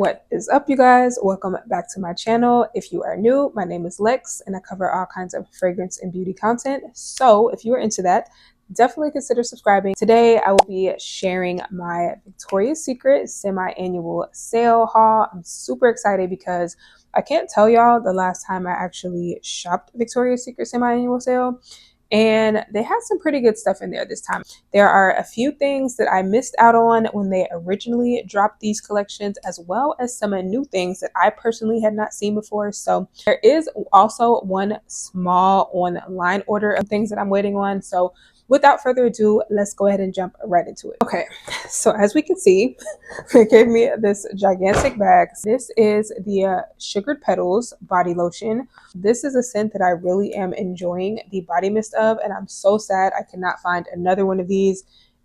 What is up, you guys? Welcome back to my channel. If you are new, my name is Lex and I cover all kinds of fragrance and beauty content. So if you are into that, definitely consider subscribing. Today I will be sharing my Victoria's Secret semi-annual sale haul. I'm super excited because I can't tell y'all the last time I actually shopped Victoria's Secret semi-annual sale. And they had some pretty good stuff in there this time. There are a few things that I missed out on when they originally dropped these collections, as well as some new things that I personally had not seen before. So there is also one small online order of things that I'm waiting on. So without further ado, let's go ahead and jump right into it. Okay, so as we can see, they gave me this gigantic bag. This is the Sugared Petals body lotion. This is a scent that I really am enjoying the body mist of, and I'm so sad I cannot find another one of these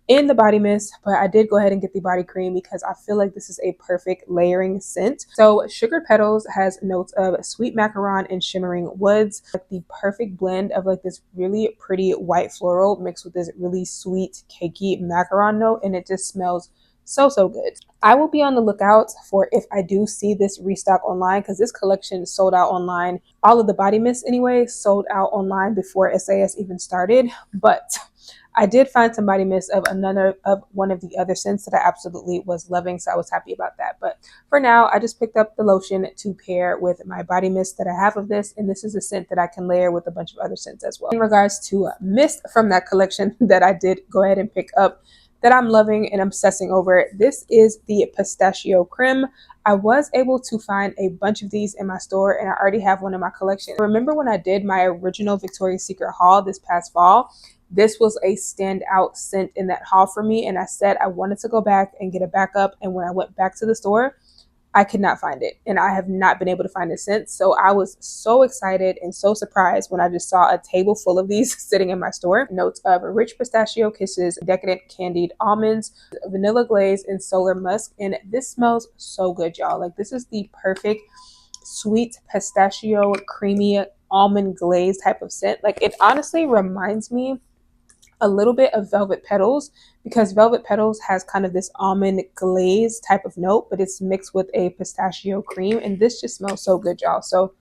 in the body mist, but I did go ahead and get the body cream because I feel like this is a perfect layering scent. So Sugared Petals has notes of sweet macaron and shimmering woods, like the perfect blend of like this really pretty white floral mixed with this really sweet cakey macaron note, and it just smells so good. I will be on the lookout for if I do see this restock online, because this collection sold out online. All of the body mist anyway sold out online before SAS even started, but I did find some body mist of one of the other scents that I absolutely was loving, so I was happy about that. But for now, I just picked up the lotion to pair with my body mist that I have of this, and this is a scent that I can layer with a bunch of other scents as well. In regards to mist from that collection that I did go ahead and pick up, that I'm loving and obsessing over, this is the Pistachio Creme. I was able to find a bunch of these in my store, and I already have one in my collection. Remember when I did my original Victoria's Secret haul this past fall? This was a standout scent in that haul for me, and I said I wanted to go back and get a backup, and when I went back to the store, I could not find it, and I have not been able to find it since. So I was so excited and so surprised when I just saw a table full of these sitting in my store. Notes of rich pistachio kisses, decadent candied almonds, vanilla glaze, and solar musk, and this smells so good, y'all. Like, this is the perfect sweet pistachio creamy almond glaze type of scent. Like, it honestly reminds me a little bit of Velvet Petals, because Velvet Petals has kind of this almond glaze type of note, but it's mixed with a pistachio cream, and this just smells so good, y'all. So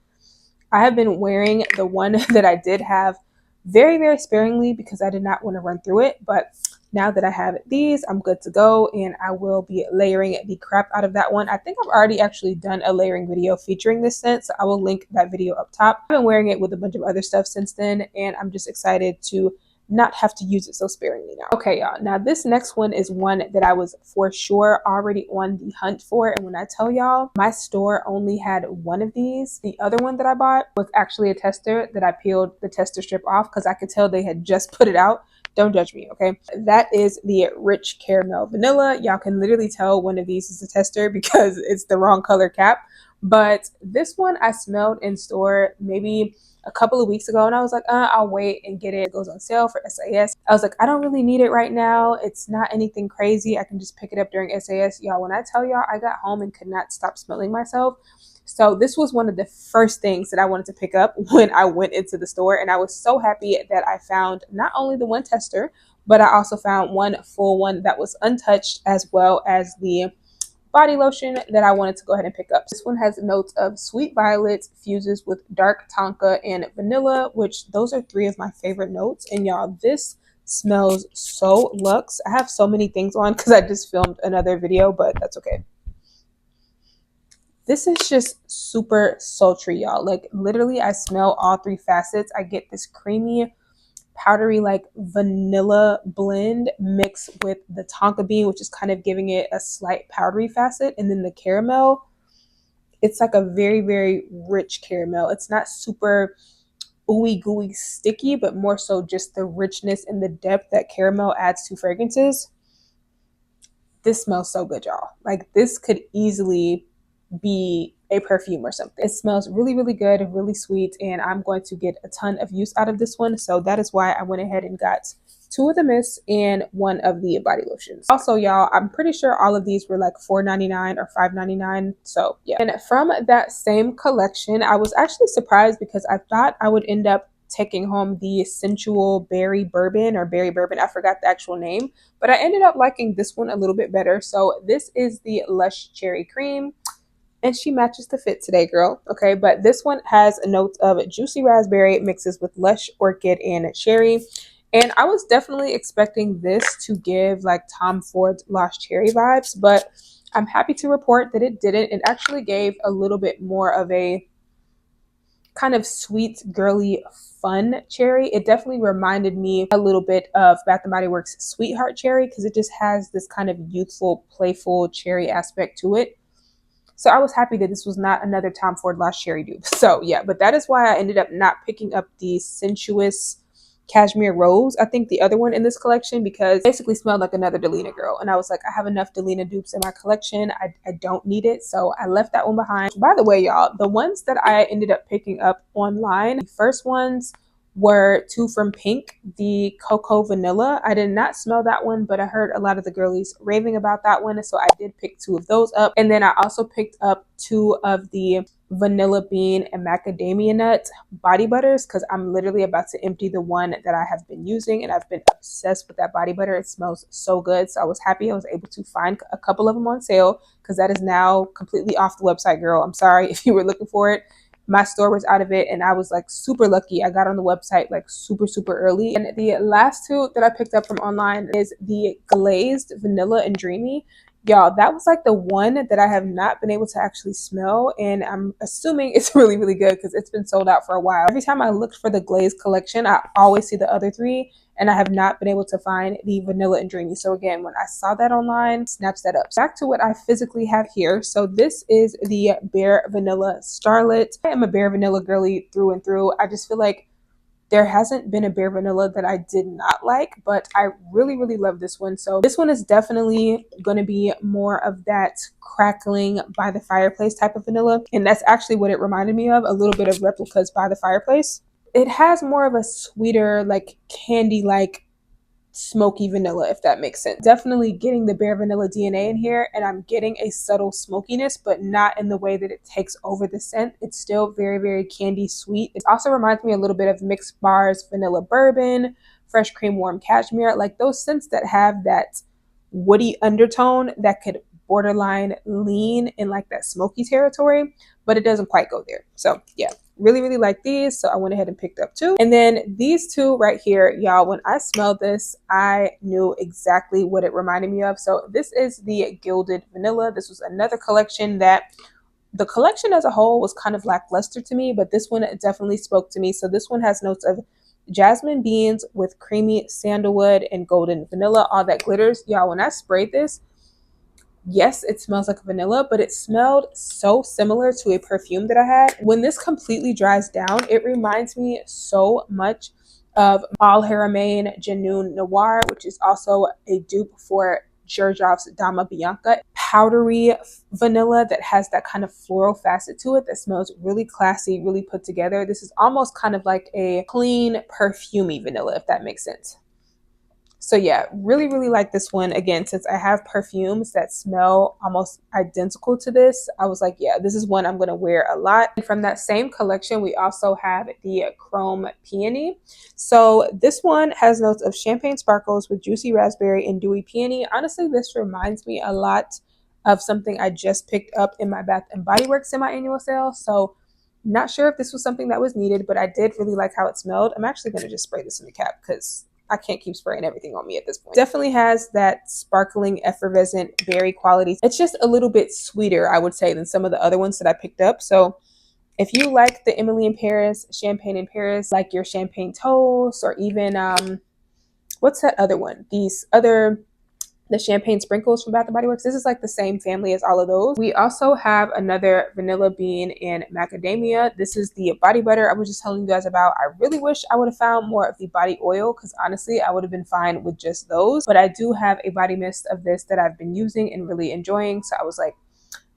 I have been wearing the one that I did have very sparingly because I did not want to run through it, but now that I have these, I'm good to go, and I will be layering the crap out of that one. I think I've already actually done a layering video featuring this scent, so I will link that video up top. I've been wearing it with a bunch of other stuff since then, and I'm just excited to not have to use it so sparingly now. Okay, y'all. Now this next one is one that I was for sure already on the hunt for. And when I tell y'all, my store only had one of these. The other one that I bought was actually a tester that I peeled the tester strip off because I could tell they had just put it out. Don't judge me, okay? That is the Rich Caramel Vanilla. Y'all can literally tell one of these is a tester because it's the wrong color cap. But this one I smelled in store maybe a couple of weeks ago, and I was like, I'll wait and get it. It goes on sale for SAS. I was like, I don't really need it right now. It's not anything crazy. I can just pick it up during SAS. Y'all, when I tell y'all, I got home and could not stop smelling myself. So this was one of the first things that I wanted to pick up when I went into the store, and I was so happy that I found not only the one tester, but I also found one full one that was untouched, as well as the body lotion that I wanted to go ahead and pick up. This one has notes of sweet violet, fuses with dark tonka and vanilla, which those are three of my favorite notes. And y'all, this smells so luxe. I have so many things on because I just filmed another video, but that's okay. This is just super sultry, y'all. Like, literally, I smell all three facets. I get this creamy, powdery like vanilla blend mixed with the tonka bean, which is kind of giving it a slight powdery facet, and then the caramel, it's like a very rich caramel. It's not super ooey gooey sticky, but more so just the richness and the depth that caramel adds to fragrances. This smells so good, y'all. Like, this could easily be a perfume or something. It smells really good, really sweet, and I'm going to get a ton of use out of this one. So that is why I went ahead and got two of the mists and one of the body lotions. Also, y'all, I'm pretty sure all of these were like $4.99 or $5.99. So yeah. And from that same collection, I was actually surprised because I thought I would end up taking home the Sensual Berry Bourbon, or Berry Bourbon. I forgot the actual name, but I ended up liking this one a little bit better. So this is the Lush Cherry Cream. and she matches the fit today, girl. Okay, but this one has a note of juicy raspberry mixes with lush orchid and cherry. And I was definitely expecting this to give like Tom Ford's Lost Cherry vibes, but I'm happy to report that it didn't. It actually gave a little bit more of a kind of sweet, girly, fun cherry. It definitely reminded me a little bit of Bath and Body Works Sweetheart Cherry because it just has this kind of youthful, playful cherry aspect to it. So I was happy that this was not another Tom Ford Lost Cherry dupe. So yeah, but that is why I ended up not picking up the Sensuous Cashmere Rose, I think the other one in this collection, because it basically smelled like another Delina girl. And I was like, I have enough Delina dupes in my collection. I don't need it. So I left that one behind. By the way, y'all, the ones that I ended up picking up online, the first ones were two from Pink, the Cocoa Vanilla. I did not smell that one, but I heard a lot of the girlies raving about that one. So I did pick two of those up. And then I also picked up two of the Vanilla Bean and Macadamia Nut body butters because I'm literally about to empty the one that I have been using, and I've been obsessed with that body butter. It smells so good. So I was happy I was able to find a couple of them on sale because that is now completely off the website, girl. I'm sorry if you were looking for it. My store was out of it, and I was like super lucky. I got on the website like super early. And the last two that I picked up from online is the Glazed Vanilla and Dreamy. Y'all, that was like the one that I have not been able to actually smell, and I'm assuming it's really good because it's been sold out for a while. Every time I looked for the Glazed collection, I always see the other three, and I have not been able to find the Vanilla and Dreamy. So again, when I saw that online, snatched that up. Back to what I physically have here. So this is the Bare Vanilla Starlet. I am a Bare Vanilla girly through and through. I just feel like there hasn't been a Bare Vanilla that I did not like, but I really love this one. So this one is definitely going to be more of that crackling by the fireplace type of vanilla. And that's actually what it reminded me of, a little bit of Replicas by the fireplace. It has more of a sweeter, like candy-like smoky vanilla, if that makes sense. Definitely getting the Bare Vanilla DNA in here, and I'm getting a subtle smokiness, but not in the way that it takes over the scent. It's still very candy sweet. It also reminds me a little bit of Mixed Bars Vanilla Bourbon, Fresh Cream Warm Cashmere, like those scents that have that woody undertone that could borderline lean in like that smoky territory, but it doesn't quite go there. So yeah, really like these, so I went ahead and picked up two. And then these two right here, y'all, when I smelled this, I knew exactly what it reminded me of. So this is the Gilded Vanilla. This was another collection that the collection as a whole was kind of lackluster to me, but this one definitely spoke to me. So this one has notes of jasmine beans with creamy sandalwood and golden vanilla, all that glitters. Y'all, when I sprayed this, yes, it smells like vanilla, but it smelled so similar to a perfume that I had. When this completely dries down, it reminds me so much of Al Haramain Janoon Noir, which is also a dupe for Xerjoff's Dama Bianca. Powdery vanilla that has that kind of floral facet to it that smells really classy, really put together. This is almost kind of like a clean, perfumey vanilla, if that makes sense. So yeah, really like this one. Again, since I have perfumes that smell almost identical to this, I was like, yeah, this is one I'm going to wear a lot. And from that same collection, we also have the Chrome Peony. So this one has notes of champagne sparkles with juicy raspberry and dewy peony. Honestly, this reminds me a lot of something I just picked up in my Bath and Body Works semi-annual sale. So not sure if this was something that was needed, but I did really like how it smelled. I'm actually going to just spray this in the cap because I can't keep spraying everything on me at this point. Definitely has that sparkling, effervescent berry quality. It's just a little bit sweeter, I would say, than some of the other ones that I picked up. So if you like the Emily in Paris, Champagne in Paris, like your Champagne Toast, or even, what's that other one? The Champagne Sprinkles from Bath & Body Works. This is like the same family as all of those. We also have another Vanilla Bean and Macadamia. This is the body butter I was just telling you guys about. I really wish I would have found more of the body oil because honestly, I would have been fine with just those. But I do have a body mist of this that I've been using and really enjoying. So I was like,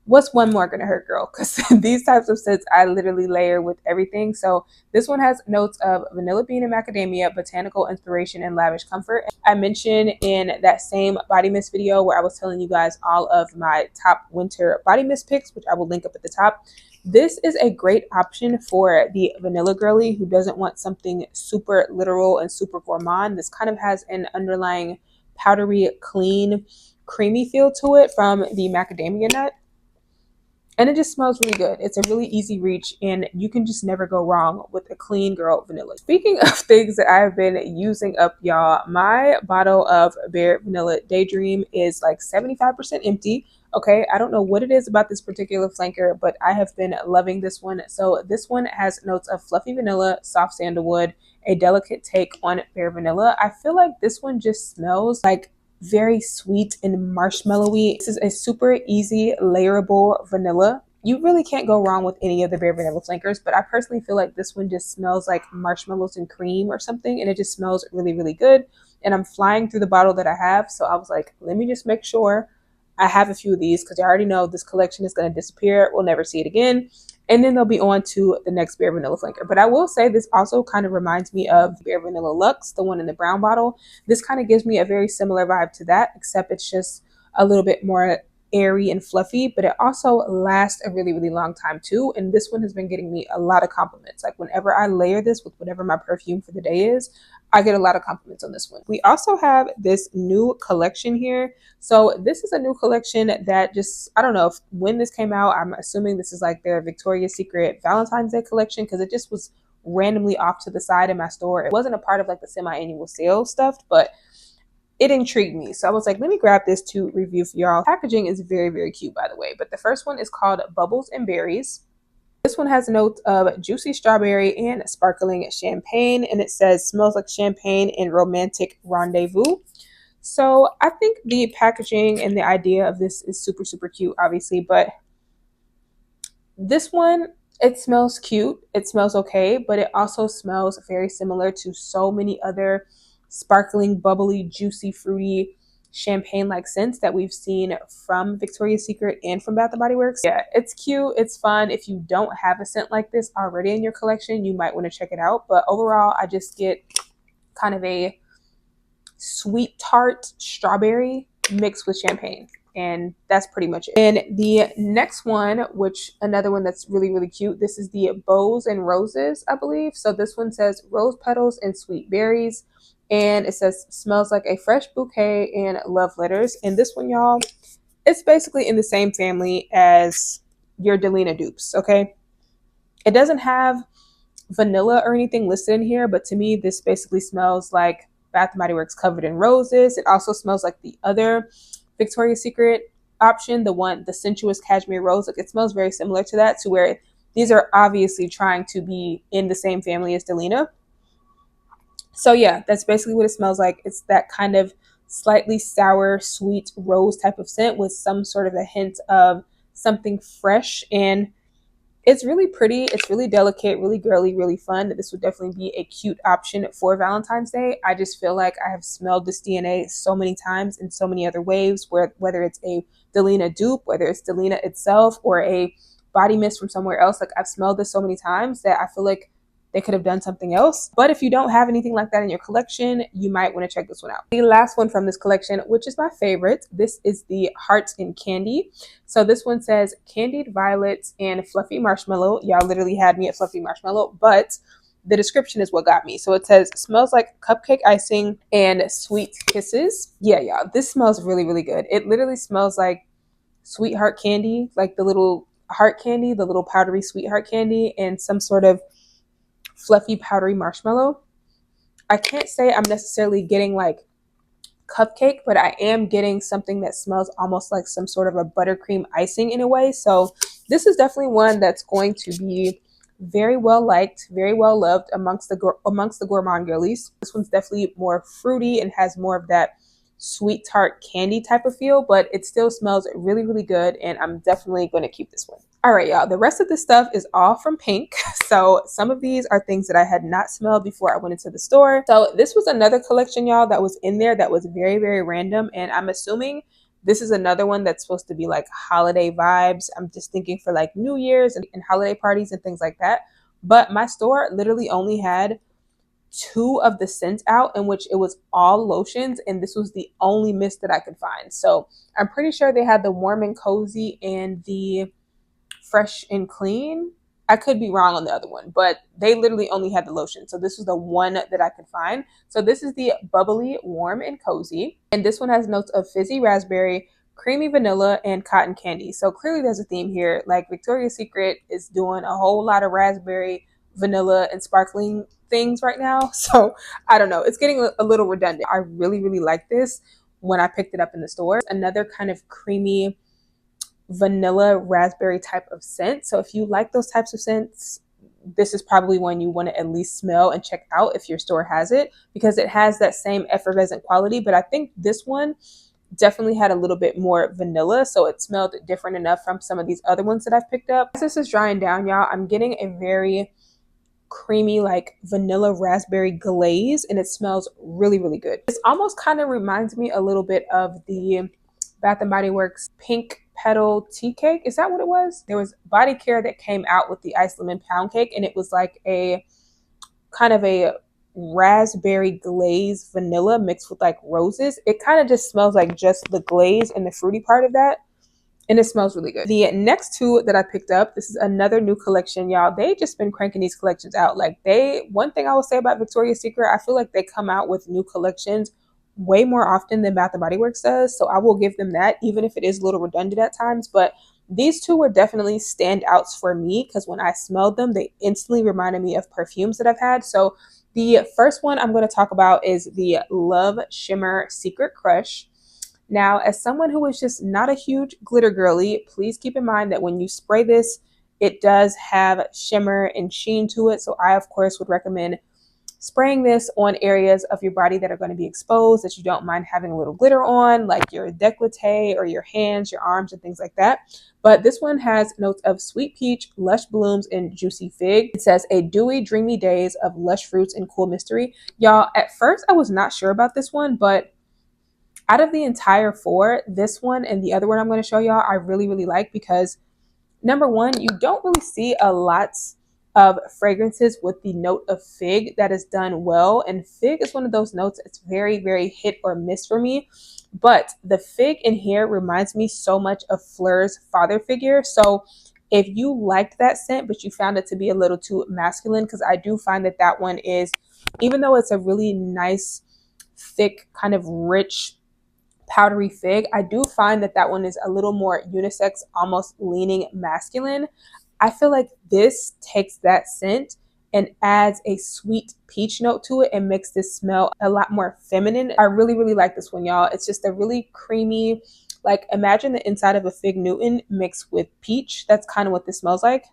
what's one more gonna hurt, girl? Because these types of scents I literally layer with everything. So this one has notes of vanilla bean and macadamia, botanical inspiration, and lavish comfort. I mentioned in that same body mist video where I was telling you guys all of my top winter body mist picks, which I will link up at the top. This is a great option for the vanilla girly who doesn't want something super literal and super gourmand. This kind of has an underlying powdery, clean, creamy feel to it from the macadamia nut. and it just smells really good. It's a really easy reach, and you can just never go wrong with a clean girl vanilla. Speaking of things that I've been using up, y'all, my bottle of Bare Vanilla Daydream is like 75% empty. Okay, I don't know what it is about this particular flanker, but I have been loving this one. So this one has notes of fluffy vanilla, soft sandalwood, a delicate take on Bare Vanilla. I feel like this one just smells like very sweet and marshmallowy. This is a super easy layerable vanilla. You really can't go wrong with any of the Bare Vanilla flankers, but I personally feel like this one just smells like marshmallows and cream or something, and it just smells really, really good. And I'm flying through the bottle that I have, so I was like, let me just make sure I have a few of these because I already know this collection is going to disappear. We'll never see it again. And then they'll be on to the next Bare Vanilla flanker. But I will say this also kind of reminds me of Bare Vanilla Luxe, the one in the brown bottle. This kind of gives me a very similar vibe to that, except it's just a little bit more airy and fluffy, but it also lasts a really, really long time too. And this one has been getting me a lot of compliments. Like whenever I layer this with whatever my perfume for the day is, I get a lot of compliments on this one. We also have this new collection here. So this is a new collection that just, I don't know if when this came out, I'm assuming this is like their Victoria's Secret Valentine's Day collection because it just was randomly off to the side in my store. It wasn't a part of like the semi-annual sale stuff, but it intrigued me. So I was like, let me grab this to review for y'all. Packaging is very, very cute, by the way. But the first one is called Bubbles and Berries. This one has notes of juicy strawberry and sparkling champagne. And it says, smells like champagne and romantic rendezvous. So I think the packaging and the idea of this is super, super cute, obviously. But this one, it smells cute. It smells okay. But it also smells very similar to so many other sparkling, bubbly, juicy, fruity, champagne-like scents that we've seen from Victoria's Secret and from Bath & Body Works. Yeah, it's cute. It's fun. If you don't have a scent like this already in your collection, you might want to check it out. But overall, I just get kind of a sweet tart strawberry mixed with champagne. And that's pretty much it. And the next one, which another one that's really, really cute, this is the Bows and Roses, I believe. So this one says rose petals and sweet berries. And it says smells like a fresh bouquet and love letters. And this one, y'all, it's basically in the same family as your Delina dupes, okay? It doesn't have vanilla or anything listed in here, but to me, this basically smells like Bath & Body Works Covered in Roses. It also smells like the other Victoria's Secret option, the sensuous cashmere rose. Like it smells very similar to that, to where these are obviously trying to be in the same family as Delina. So yeah, that's basically what it smells like. It's that kind of slightly sour, sweet rose type of scent with some sort of a hint of something fresh. And it's really pretty. It's really delicate, really girly, really fun. This would definitely be a cute option for Valentine's Day. I just feel like I have smelled this DNA so many times in so many other waves, whether it's a Delina dupe, whether it's Delina itself, or a body mist from somewhere else. Like I've smelled this so many times that I feel like they could have done something else. But if you don't have anything like that in your collection, you might want to check this one out. The last one from this collection, which is my favorite, this is the Hearts in Candy. So this one says candied violets and fluffy marshmallow. Y'all literally had me at fluffy marshmallow, but the description is what got me. So it says smells like cupcake icing and sweet kisses. Yeah, y'all, this smells really, really good. It literally smells like sweetheart candy, like the little heart candy, the little powdery sweetheart candy, and some sort of fluffy powdery marshmallow. I can't say I'm necessarily getting like cupcake, but I am getting something that smells almost like some sort of a buttercream icing in a way. So this is definitely one that's going to be very well liked, very well loved amongst the gourmand girlies. This one's definitely more fruity and has more of that sweet tart candy type of feel, but it still smells really, really good, and I'm definitely going to keep this one. All right, y'all, the rest of this stuff is all from Pink. So some of these are things that I had not smelled before I went into the store. So this was another collection, y'all, that was in there that was very, very random, and I'm assuming this is another one that's supposed to be like holiday vibes. I'm just thinking for like New Year's and holiday parties and things like that. But my store literally only had 2 of the scents out, in which it was all lotions, and this was the only mist that I could find. So I'm pretty sure they had the Warm and Cozy and the Fresh and Clean. I could be wrong on the other one, but they literally only had the lotion. So this was the one that I could find. So this is the Bubbly Warm and Cozy, and this one has notes of fizzy raspberry, creamy vanilla and cotton candy. So clearly there's a theme here. Like Victoria's Secret is doing a whole lot of raspberry, vanilla, and sparkling things right now. So I don't know. It's getting a little redundant. I really, really like this when I picked it up in the store. Another kind of creamy vanilla raspberry type of scent. So if you like those types of scents, this is probably one you want to at least smell and check out if your store has it, because it has that same effervescent quality. But I think this one definitely had a little bit more vanilla, so it smelled different enough from some of these other ones that I've picked up. As this is drying down, y'all, I'm getting a very creamy like vanilla raspberry glaze, and it smells really, really good. This almost kind of reminds me a little bit of the Bath and Body Works pink petal tea cake. Is that what it was? There was body care that came out with the ice lemon pound cake, and it was like a kind of a raspberry glaze vanilla mixed with like roses. It kind of just smells like just the glaze and the fruity part of that, and it smells really good. The next two that I picked up, this is another new collection, y'all. They just been cranking these collections out. Like one thing I will say about Victoria's Secret, I feel like they come out with new collections way more often than Bath and Body Works does. So I will give them that, even if it is a little redundant at times. But these two were definitely standouts for me, because when I smelled them, they instantly reminded me of perfumes that I've had. So the first one I'm going to talk about is the Love Shimmer Secret Crush. Now, as someone who is just not a huge glitter girly, please keep in mind that when you spray this, it does have shimmer and sheen to it. So I, of course, would recommend spraying this on areas of your body that are going to be exposed, that you don't mind having a little glitter on, like your décolleté or your hands, your arms, and things like that. But this one has notes of sweet peach, lush blooms, and juicy fig. It says a dewy, dreamy days of lush fruits and cool mystery. Y'all, at first I was not sure about this one, but out of the entire four, this one and the other one I'm going to show y'all, I really, really like, because number one, you don't really see a lot of fragrances with the note of fig that is done well. And fig is one of those notes that's very, very hit or miss for me. But the fig in here reminds me so much of Fleur's father figure. So if you liked that scent, but you found it to be a little too masculine, because I do find that that one is, even though it's a really nice, thick, kind of rich, powdery fig, I do find that that one is a little more unisex, almost leaning masculine. I feel like this takes that scent and adds a sweet peach note to it and makes this smell a lot more feminine. I really, really like this one, y'all. It's just a really creamy, like imagine the inside of a Fig Newton mixed with peach. That's kind of what this smells like.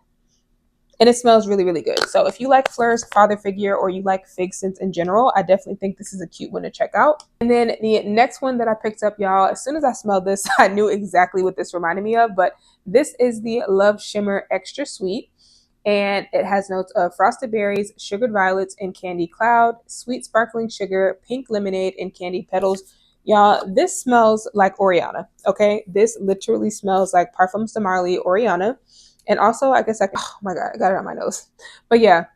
And it smells really, really good. So if you like Fleur's father figure, or you like fig scents in general, I definitely think this is a cute one to check out. And then the next one that I picked up, y'all, as soon as I smelled this, I knew exactly what this reminded me of. But this is the Love Shimmer Extra Sweet. And it has notes of frosted berries, sugared violets, and candy cloud, sweet sparkling sugar, pink lemonade, and candy petals. Y'all, this smells like Oriana, okay? This literally smells like Parfums de Marly Oriana. And also, I guess oh my God, I got it on my nose. But yeah,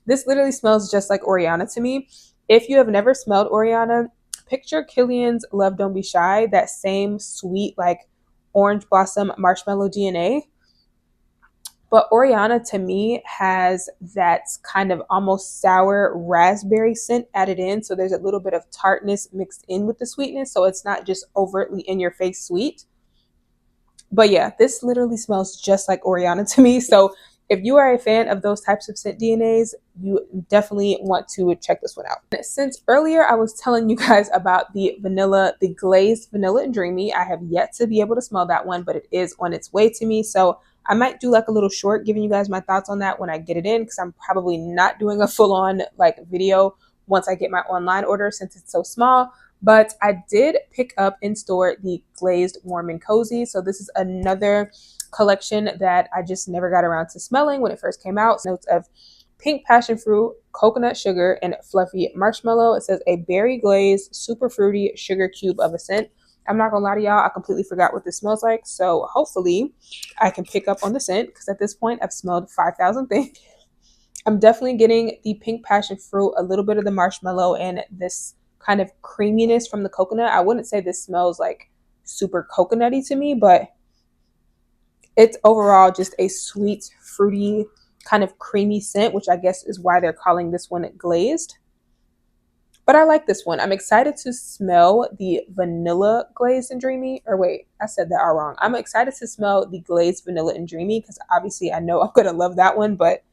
this literally smells just like Oriana to me. If you have never smelled Oriana, picture Killian's Love Don't Be Shy, that same sweet, like orange blossom marshmallow DNA. But Oriana to me has that kind of almost sour raspberry scent added in. So there's a little bit of tartness mixed in with the sweetness. So it's not just overtly in your face sweet. But yeah, this literally smells just like Oriana to me. So if you are a fan of those types of scent DNAs, you definitely want to check this one out. Since earlier I was telling you guys about the glazed vanilla and dreamy, I have yet to be able to smell that one, but it is on its way to me. So I might do like a little short giving you guys my thoughts on that when I get it in, because I'm probably not doing a full-on like video once I get my online order since it's so small. But I did pick up in store the Glazed Warm and Cozy. So this is another collection that I just never got around to smelling when it first came out. Notes of pink passion fruit, coconut sugar, and fluffy marshmallow. It says a berry glazed, super fruity sugar cube of a scent. I'm not gonna lie to y'all, I completely forgot what this smells like. So hopefully I can pick up on the scent, because at this point I've smelled 5,000 things. I'm definitely getting the pink passion fruit, a little bit of the marshmallow, and this kind of creaminess from the coconut. I wouldn't say this smells like super coconutty to me, but it's overall just a sweet, fruity, kind of creamy scent, which I guess is why they're calling this one glazed. But I like this one. I'm excited to smell the vanilla glazed and dreamy. Or wait, I said that all wrong. I'm excited to smell the glazed vanilla and dreamy because obviously I know I'm gonna love that one, but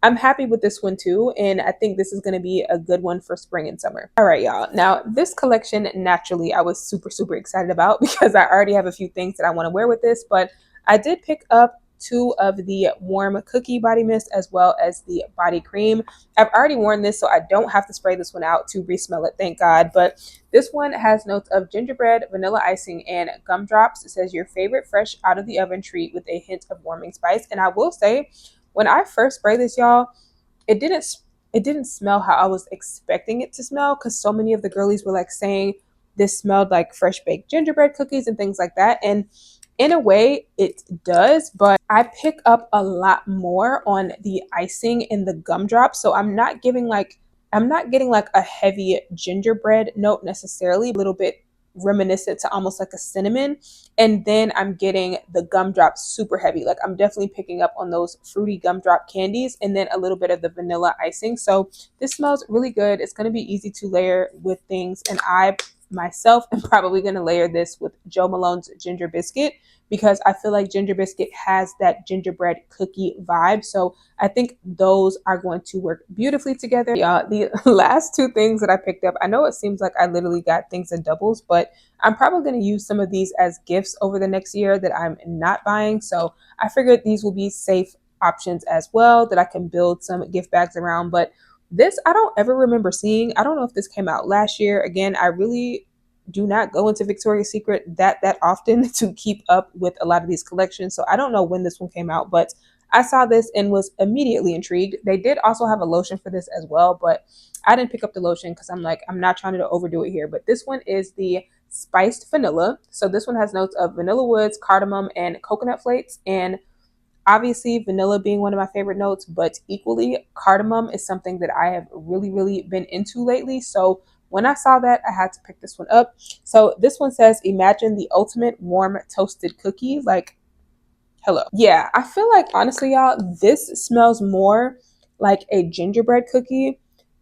I'm happy with this one too, and I think this is going to be a good one for spring and summer. All right, y'all. Now, this collection, naturally, I was super excited about because I already have a few things that I want to wear with this, but I did pick up two of the warm cookie body mist as well as the body cream. I've already worn this, so I don't have to spray this one out to resmell it, thank God. But this one has notes of gingerbread, vanilla icing, and gumdrops. It says your favorite fresh out of the oven treat with a hint of warming spice. And I will say, when I first sprayed this, y'all, it didn't it didn't smell how I was expecting it to smell because so many of the girlies were like saying this smelled like fresh baked gingerbread cookies and things like that. And in a way it does, but I pick up a lot more on the icing and the gumdrops. So I'm not getting like a heavy gingerbread note necessarily, a little bit reminiscent to almost like a cinnamon. And then I'm getting the gumdrops super heavy. Like I'm definitely picking up on those fruity gumdrop candies and then a little bit of the vanilla icing. So this smells really good. It's going to be easy to layer with things. And I myself am probably going to layer this with Joe Malone's ginger biscuit because I feel like ginger biscuit has that gingerbread cookie vibe. So I think those are going to work beautifully together. Yeah, the last two things that I picked up, I know it seems like I literally got things in doubles, but I'm probably going to use some of these as gifts over the next year that I'm not buying. So I figured these will be safe options as well that I can build some gift bags around. But this I don't ever remember seeing. I don't know if this came out last year. Again, I really do not go into Victoria's Secret that often to keep up with a lot of these collections. So I don't know when this one came out, but I saw this and was immediately intrigued. They did also have a lotion for this as well, but I didn't pick up the lotion because I'm like, I'm not trying to overdo it here. But this one is the spiced vanilla. So this one has notes of vanilla woods, cardamom, and coconut flakes. And obviously vanilla being one of my favorite notes, but equally cardamom is something that I have really been into lately. So when I saw that, I had to pick this one up. So this one says, imagine the ultimate warm toasted cookie. Like, hello. Yeah, I feel like honestly, y'all, this smells more like a gingerbread cookie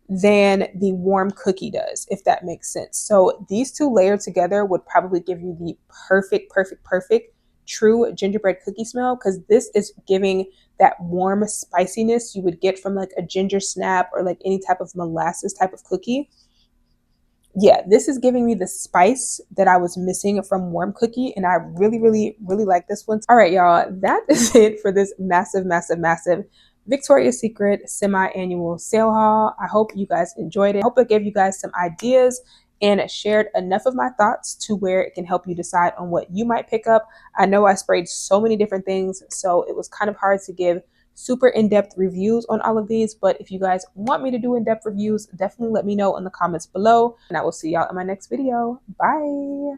than the warm cookie does, if that makes sense. So these two layered together would probably give you the perfect true gingerbread cookie smell, because this is giving that warm spiciness you would get from like a ginger snap or like any type of molasses type of cookie. Yeah, this is giving me the spice that I was missing from warm cookie, and I really like this one. All right, y'all, that is it for this massive Victoria's Secret semi-annual sale haul. I hope you guys enjoyed it. I hope it gave you guys some ideas and shared enough of my thoughts to where it can help you decide on what you might pick up. I know I sprayed so many different things, so it was kind of hard to give super in-depth reviews on all of these, but if you guys want me to do in-depth reviews, definitely let me know in the comments below, and I will see y'all in my next video. Bye.